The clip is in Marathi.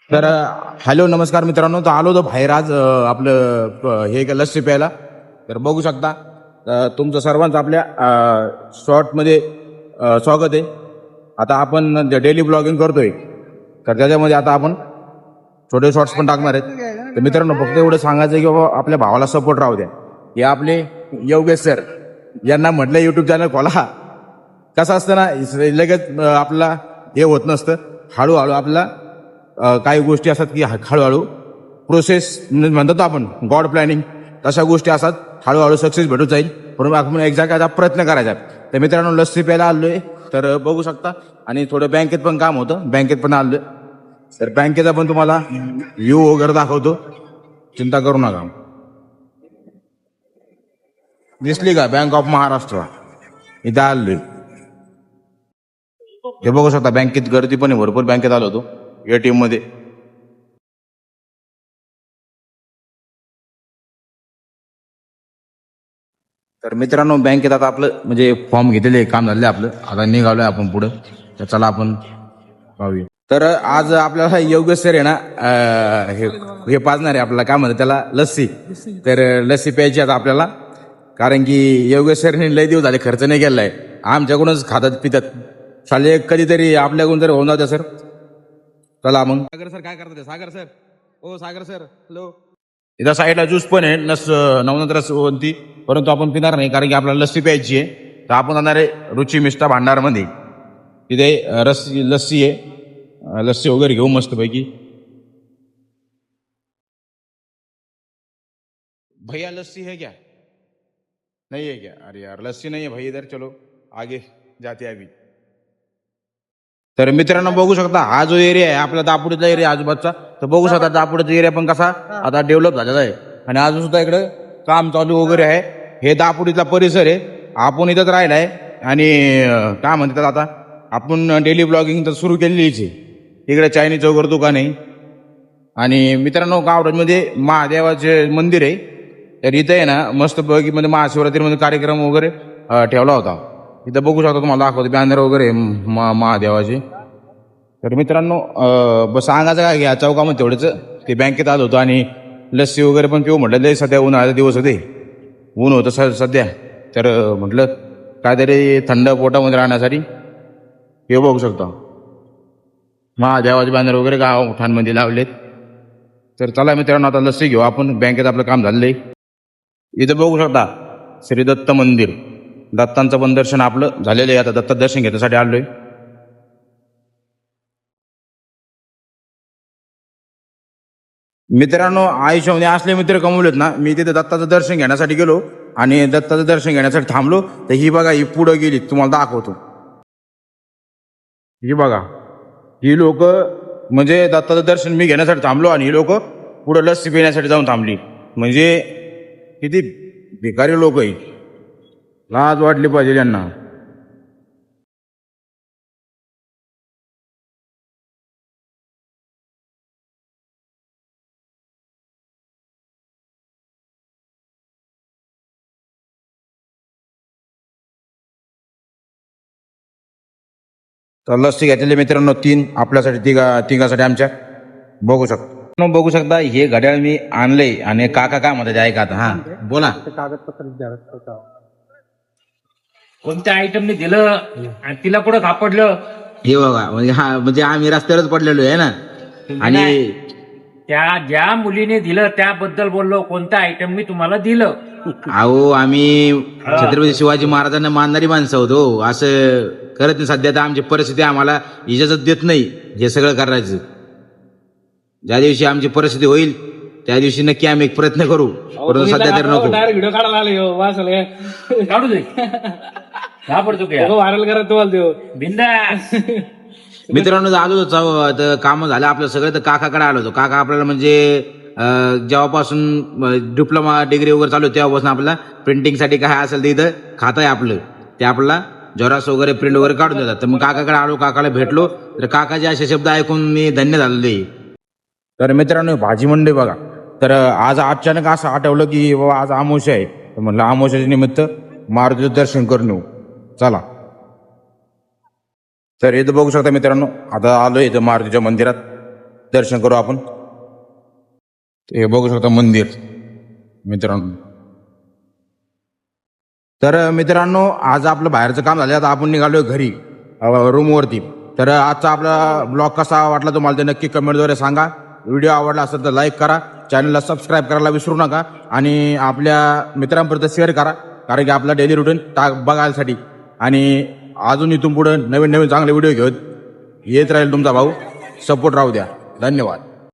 तर हॅलो नमस्कार मित्रांनो. तर आलो होतो बाहेर आज आपलं हे लस्सी प्यायला. तर बघू शकता तुमचं सर्वांचं आपल्या शॉर्टमध्ये स्वागत आहे. आता आपण डेली ब्लॉगिंग करतोय, तर त्याच्यामध्ये आता आपण छोटे शॉर्ट्स पण टाकणार आहेत. तर मित्रांनो फक्त एवढं सांगायचं की बाबा आपल्या भावाला सपोर्ट राहू द्या. हे आपले योगेश सर यांना म्हटलं यूट्यूब चॅनल खोला. कसं असतं ना, लगेच आपल्याला हे होत नसतं. हळूहळू आपल्याला काही गोष्टी असतात की हळूहळू प्रोसेस म्हणतो तो आपण गॉड प्लॅनिंग, तशा गोष्टी असतात. हळूहळू सक्सेस भेटून जाईल, म्हणून आपण एक जागा प्रयत्न करायचा. तर मित्रांनो लस्सी प्यायला आलोय, तर बघू शकता. आणि थोडं बँकेत पण काम होतं, बँकेत पण आलोय. तर बँकेचा पण तुम्हाला व्ह्यू वगैरे दाखवतो, चिंता करू नका. दिसली का बँक ऑफ महाराष्ट्र? इथं आलोय. हे बघू शकता, बँकेत गर्दी पण आहे भरपूर. बँकेत आलो होतो एटीएम मध्ये. तर मित्रांनो बँकेत आता आपलं म्हणजे फॉर्म घेतलेले काम झाले आपलं. आता निघालोय आपण पुढं. तर चला आपण पाहूया. तर आज आपल्याला योगेश सर आहे ना, हे पाजणार आहे आपल्याला, काय म्हणतात त्याला, लस्सी. तर लस्सी प्यायची आता आपल्याला, कारण की योगेश सरने लय दिवस झाले खर्च नाही केलाय. आमच्याकडूनच खातात पितात. साले कधीतरी आपल्याकडून तरी होऊन जाते सर. चला मग. सागर सर काय करतात? सागर सर, ओ सागर सर, हॅलो. इथं साईडला ज्यूस पण आहे, नवनंतर रसवंती, परंतु आपण पिणार नाही कारण की आपल्याला लस्सी प्यायची आहे. तर आपण जाणार आहे रुची मिष्टा भांडारमध्ये. तिथे लस्सी आहे. लस्सी वगैरे घेऊ मस्त पैकी. भैया लस्सी है क्या? नहीं है क्या? अरे यार लस्सी नहीं है भाई इधर, चलो आगे जाते अभी. तर मित्रांनो बघू शकता, हा जो एरिया आहे आपला दापुडीचा एरिया आजूबाजूचा. तर बघू शकता दापुडीचा एरिया पण कसा आता डेव्हलप झालेला आहे. आणि अजून सुद्धा इकडे काम चालू वगैरे आहे. हे दापुडीचा परिसर आहे. आपण इथंच राहिलाय. आणि काय म्हणतात आता, आपण डेली ब्लॉगिंग तर सुरू केलेलीच आहे. इकडे चायनीज वगैरे दुकान आहे. आणि मित्रांनो गावडमध्ये महादेवाचे मंदिर आहे. तर इथं आहे ना मस्त पैकी मध्ये महाशिवरात्रीमध्ये कार्यक्रम वगैरे ठेवला होता. इथं बघू शकता, तुम्हाला दाखवतो बॅनर वगैरे महादेवाचे. तर मित्रांनो बस सांगायचं काय घ्या चौकामध्ये तेवढंच. ते बँकेत आलो होतो आणि लस्सी वगैरे पण पिऊ म्हटलं. लय सध्या उन्हाळ्याचे दिवस होते, ऊन होतं सध्या. तर म्हटलं काहीतरी थंड पोटामध्ये राहण्यासाठी हे बघू शकता महादेवाचे बॅनर वगैरे गावठाणमध्ये लावलेत. तर चला मित्रांनो आता लस्सी घेऊ आपण. बँकेत आपलं काम झालंय. इथं बघू शकता श्री दत्त मंदिर. दत्तांचं पण दर्शन आपलं झालेलं आहे. आता दत्त दर्शन घेण्यासाठी आलोय. मित्रांनो आयुष्यामध्ये असले मित्र कमवलेत ना. मी तिथे दत्ताचं दर्शन घेण्यासाठी गेलो आणि दत्ताचं दर्शन घेण्यासाठी थांबलो. तर ही बघा, ही पुढं गेली, तुम्हाला दाखवतो. ही बघा, ही लोक म्हणजे दत्ताचं दर्शन मी घेण्यासाठी थांबलो आणि ही लोक पुढे लस्सी पिण्यासाठी जाऊन थांबली. म्हणजे किती भिकारी लोक आहे. लाज वाटली पाहिजे यांना. तर लस्सी घेतलेले मित्रांनो 3 आपल्यासाठी, तिघासाठी आमच्या. बघू शकता, बघू शकता हे घड्याळ मी आणलंय. आणि काका काय म्हणतात ऐका आता. हा बोला. कागदपत्र कोणत्या आयटमने दिलं आणि तिला कुठं सापडलं? हे बघा, म्हणजे हा म्हणजे आम्ही रस्त्यावरच पडलेलो आहे ना. आणि त्या ज्या मुलीने दिलं त्याबद्दल बोललो. कोणत्या आयटम मी तुम्हाला दिलं? अहो आम्ही छत्रपती शिवाजी महाराजांना मानणारी माणसं होतो. असं करत नाही. सध्या तर आमची परिस्थिती आम्हाला इजाजत देत नाही हे सगळं करायचं. ज्या दिवशी आमची परिस्थिती होईल त्या दिवशी नक्की आम्ही एक प्रयत्न करू, परंतु सध्या तरी नको. व्हिडिओ काढायला आले काढू दे. सापडतो का व्हायरल करत तुम्हाला देऊ बिंदास. मित्रांनो आलो होतो, काम झालं आपलं सगळं. तर काकाकडे आलो होतो. काका आपल्याला म्हणजे जेव्हापासून डिप्लोमा डिग्री वगैरे चालू तेव्हापासून आपल्याला प्रिंटिंगसाठी काय असेल ते इथं खातं आहे आपलं. ते आपल्याला झेरॉक्स वगैरे प्रिंट वगैरे काढून देतात. तर मग काकाकडे आलो, काकाला भेटलो. तर काकाचे असे शब्द ऐकून मी धन्य झालेले. तर मित्रांनो भाजी मंडई बघा. तर आज अचानक असं आठवलं की बाबा आज अमावस्या आहे. तर म्हणलं अमावस्याच्या निमित्त मारुतीचं दर्शन करून येऊ, चला. तर इथं बघू शकता मित्रांनो, आता आलोय इथं मारुतीच्या मंदिरात. दर्शन करू आपण. हे बघू शकता मंदिर मित्रांनो. तर मित्रांनो आज आपलं बाहेरचं काम झालं, आता आपण निघालोय घरी रूमवरती. तर आजचा आपला ब्लॉग कसा वाटला तुम्हाला ते नक्की कमेंटद्वारे सांगा. व्हिडिओ आवडला असेल तर लाईक करा, चॅनलला सबस्क्राईब करायला विसरू नका आणि आपल्या मित्रांपर्यंत शेअर करा, कारण की आपला डेली रुटीन बघायसाठी आणि अजून इथून पुढे नवीन नवीन चांगले व्हिडिओ घेत येत राहील तुमचा भाऊ. सपोर्ट राहू द्या. धन्यवाद.